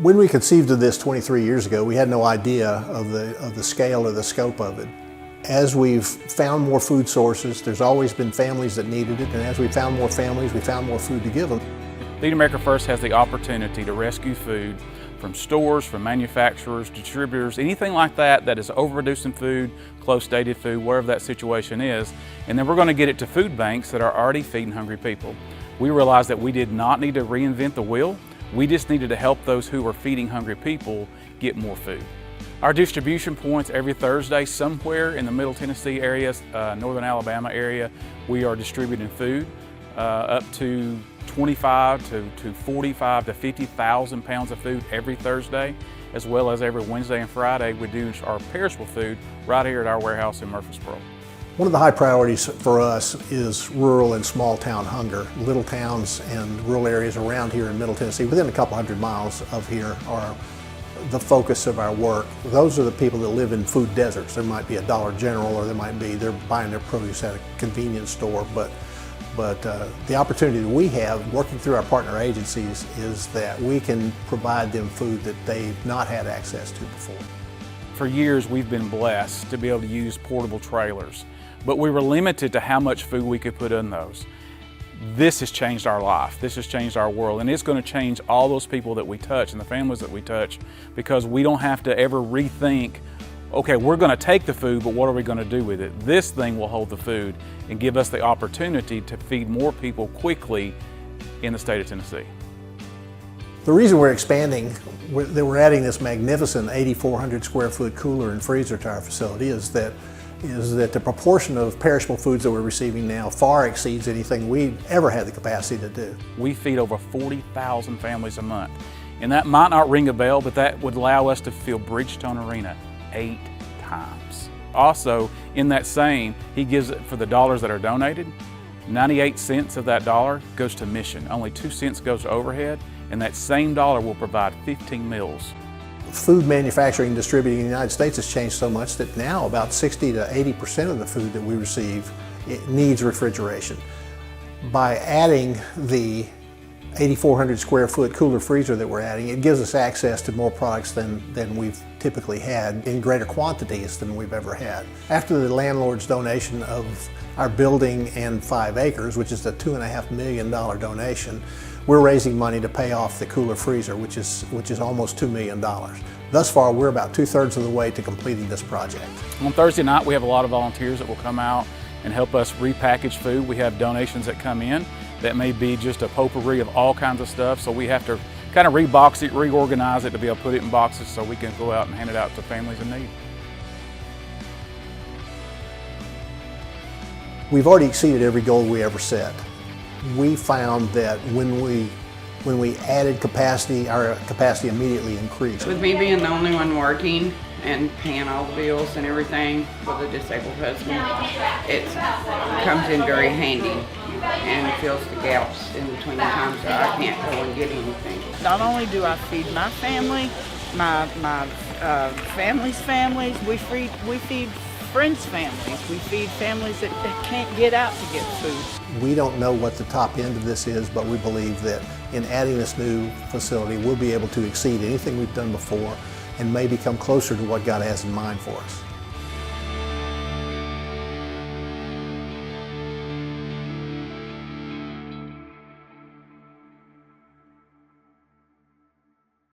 When we conceived of this 23 years ago, we had no idea of the scale or the scope of it. As we've found more food sources, there's always been families that needed it, and as we found more families, we found more food to give them. Feed America First has the opportunity to rescue food from stores, from manufacturers, distributors, anything like that that is overproducing food, close dated food, wherever that situation is. And then we're going to get it to food banks that are already feeding hungry people. We realized that we did not need to reinvent the wheel. We just needed to help those who are feeding hungry people get more food. Our distribution points every Thursday somewhere in the Middle Tennessee area, Northern Alabama area, we are distributing food up to 25 to 45 to 50,000 pounds of food every Thursday, as well as every Wednesday and Friday we do our perishable food right here at our warehouse in Murfreesboro. One of the high priorities for us is rural and small town hunger. Little towns and rural areas around here in Middle Tennessee, within a couple hundred miles of here, are the focus of our work. Those are the people that live in food deserts. There might be a Dollar General, or they're buying their produce at a convenience store, but the opportunity that we have working through our partner agencies is that we can provide them food that they've not had access to before. For years we've been blessed to be able to use portable trailers, but we were limited to how much food we could put in those. This has changed our life, this has changed our world, and it's going to change all those people that we touch and the families that we touch, because we don't have to ever rethink, okay, we're going to take the food, but what are we going to do with it? This thing will hold the food and give us the opportunity to feed more people quickly in the state of Tennessee. The reason we're expanding, that we're adding this magnificent 8,400 square foot cooler and freezer to our facility is that the proportion of perishable foods that we're receiving now far exceeds anything we ever had the capacity to do. We feed over 40,000 families a month, and that might not ring a bell, but that would allow us to fill Bridgestone Arena 8 times. Also, in that same, he gives it for the dollars that are donated, 98 cents of that dollar goes to mission. Only 2 cents goes to overhead, and that same dollar will provide 15 meals. Food manufacturing and distributing in the United States has changed so much that now about 60 to 80% of the food that we receive needs refrigeration. By adding the 8,400 square foot cooler freezer that we're adding, it gives us access to more products than we've typically had, in greater quantities than we've ever had. After the landlord's donation of our building and 5 acres, which is a $2.5 million donation, we're raising money to pay off the cooler freezer, which is almost $2 million. Thus far, we're about 2/3 of the way to completing this project. On Thursday night, we have a lot of volunteers that will come out and help us repackage food. We have donations that come in that may be just a potpourri of all kinds of stuff, so we have to kind of rebox it, reorganize it to be able to put it in boxes so we can go out and hand it out to families in need. We've already exceeded every goal we ever set. We found that when we added capacity, our capacity immediately increased. With me being the only one working and paying all the bills and everything for the disabled husband, it comes in very handy and fills the gaps in between the times that I can't go and get anything. Not only do I feed my family, my family's families, we feed friends' families. We feed families that can't get out to get food. We don't know what the top end of this is, but we believe that in adding this new facility, we'll be able to exceed anything we've done before and maybe come closer to what God has in mind for us.